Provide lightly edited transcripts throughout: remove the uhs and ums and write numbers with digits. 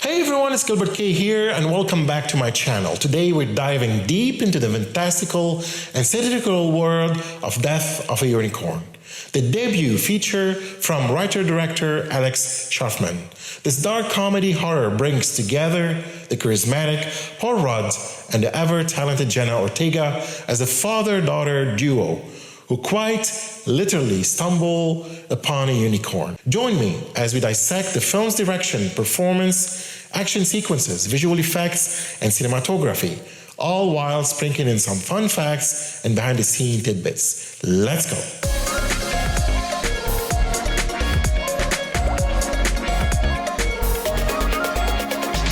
Hey everyone, it's Gilbert.K here and welcome back to my channel. Today we're diving deep into the fantastical and satirical world of Death of a Unicorn, the debut feature from writer-director Alex Sharfman. This dark comedy horror brings together the charismatic Paul Rudd and the ever-talented Jenna Ortega as a father-daughter duo who quite literally stumble upon a unicorn. Join me as we dissect the film's direction, performance, action sequences, visual effects, and cinematography, all while sprinkling in some fun facts and behind-the-scenes tidbits. Let's go!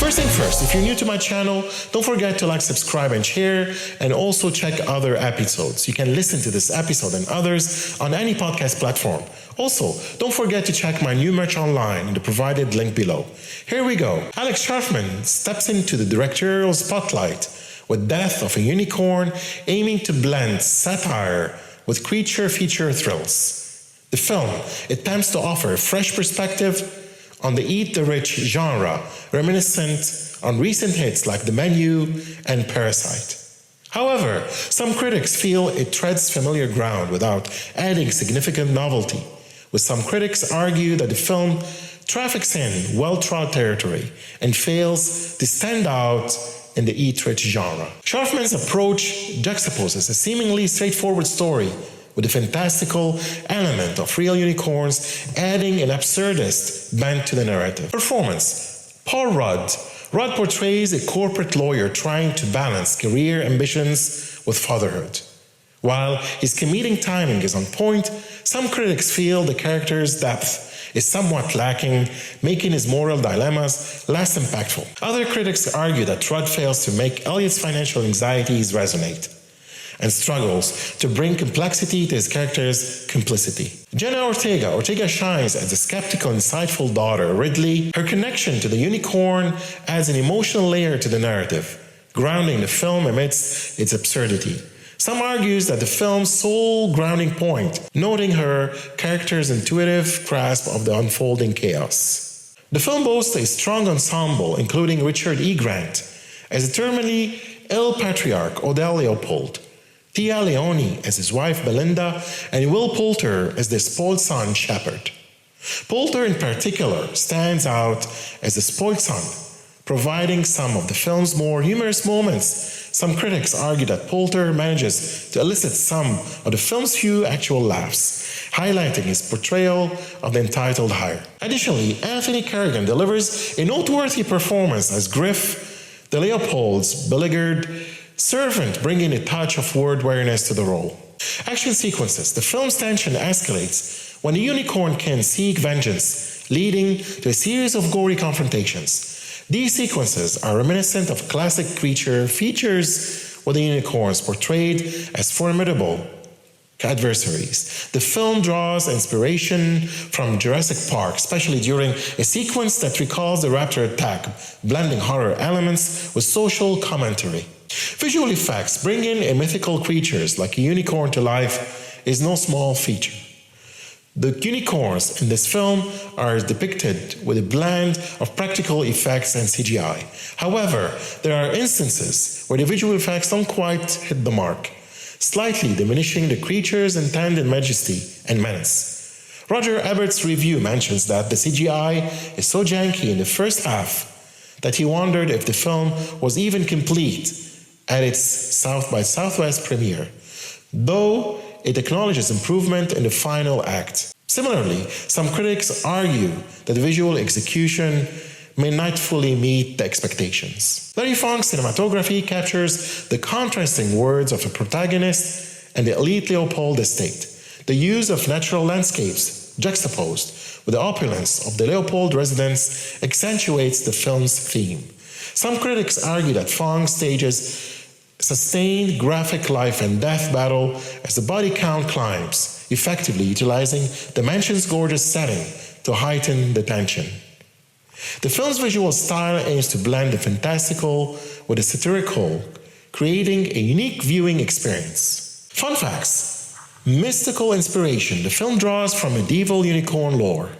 First thing first, if you're new to my channel, don't forget to like, subscribe, and share, and also check other episodes. You can listen to this episode and others on any podcast platform. Also, don't forget to check my new merch online in the provided link below. Here we go. Alex Sharfman steps into the directorial spotlight with Death of a Unicorn, aiming to blend satire with creature feature thrills. The film attempts to offer a fresh perspective on the Eat the Rich genre, reminiscent on recent hits like The Menu and Parasite. However, some critics feel it treads familiar ground without adding significant novelty, with some critics argue that the film traffics in well-trod territory and fails to stand out in the Eat Rich genre. Sharfman's approach juxtaposes a seemingly straightforward story with a fantastical element of real unicorns, adding an absurdist bent to the narrative. Performance. Paul Rudd. Rudd portrays a corporate lawyer trying to balance career ambitions with fatherhood. While his comedic timing is on point, some critics feel the character's depth is somewhat lacking, making his moral dilemmas less impactful. Other critics argue that Rudd fails to make Elliot's financial anxieties resonate and struggles to bring complexity to his character's complicity. Jenna Ortega shines as a skeptical, insightful daughter. Ridley, her connection to the unicorn adds an emotional layer to the narrative, grounding the film amidst its absurdity. Some argues that the film's sole grounding point, noting her character's intuitive grasp of the unfolding chaos. The film boasts a strong ensemble, including Richard E. Grant as the terminally ill patriarch Odell Leopold, Tia Leone as his wife Belinda, and Will Poulter as the spoiled son Shepard. Poulter in particular stands out as the spoiled son, providing some of the film's more humorous moments. Some critics argue that Poulter manages to elicit some of the film's few actual laughs, highlighting his portrayal of the entitled hire. Additionally, Anthony Carrigan delivers a noteworthy performance as Griff, the Leopold's beleaguered servant, bringing a touch of word wariness to the role. Action sequences. The film's tension escalates when the unicorn can seek vengeance, leading to a series of gory confrontations. These sequences are reminiscent of classic creature features, with the unicorns portrayed as formidable adversaries. The film draws inspiration from Jurassic Park, especially during a sequence that recalls the raptor attack, blending horror elements with social commentary. Visual effects. Bringing a mythical creatures like a unicorn to life is no small feature. The unicorns in this film are depicted with a blend of practical effects and CGI. However, there are instances where the visual effects don't quite hit the mark, slightly diminishing the creature's intended majesty and menace. Roger Ebert's review mentions that the CGI is so janky in the first half that he wondered if the film was even complete at its South by Southwest premiere, though it acknowledges improvement in the final act. Similarly, some critics argue that the visual execution may not fully meet the expectations. Larry Fong's cinematography captures the contrasting worlds of a protagonist and the elite Leopold estate. The use of natural landscapes juxtaposed with the opulence of the Leopold residence accentuates the film's theme. Some critics argue that Fong stages sustained graphic life and death battle as the body count climbs, effectively utilizing the mansion's gorgeous setting to heighten the tension. The film's visual style aims to blend the fantastical with the satirical, creating a unique viewing experience. Fun facts. Mystical inspiration. The film draws from medieval unicorn lore,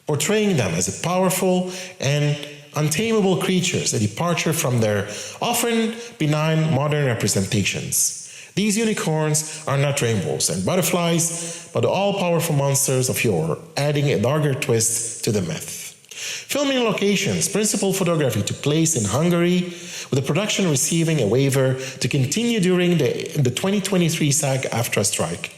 portraying them as a powerful and untamable creatures, a departure from their often benign modern representations. These unicorns are not rainbows and butterflies, but all-powerful monsters of yore, adding a darker twist to the myth. Filming locations, principal photography took place in Hungary, with the production receiving a waiver to continue during the 2023 SAG-AFTRA strike,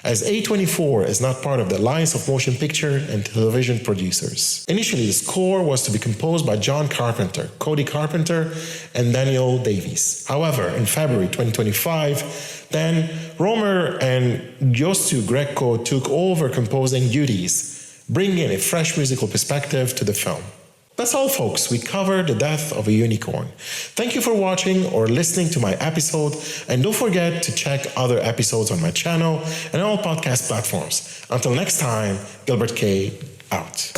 as A24 is not part of the Alliance of Motion Picture and Television Producers. Initially, the score was to be composed by John Carpenter, Cody Carpenter, and Daniel Davies. However, in February 2025, then Romer and Gilbert.K took over composing duties, bringing a fresh musical perspective to the film. That's all, folks. We covered the death of a unicorn. Thank you for watching or listening to my episode, and don't forget to check other episodes on my channel and all podcast platforms. Until next time, Gilbert.K out.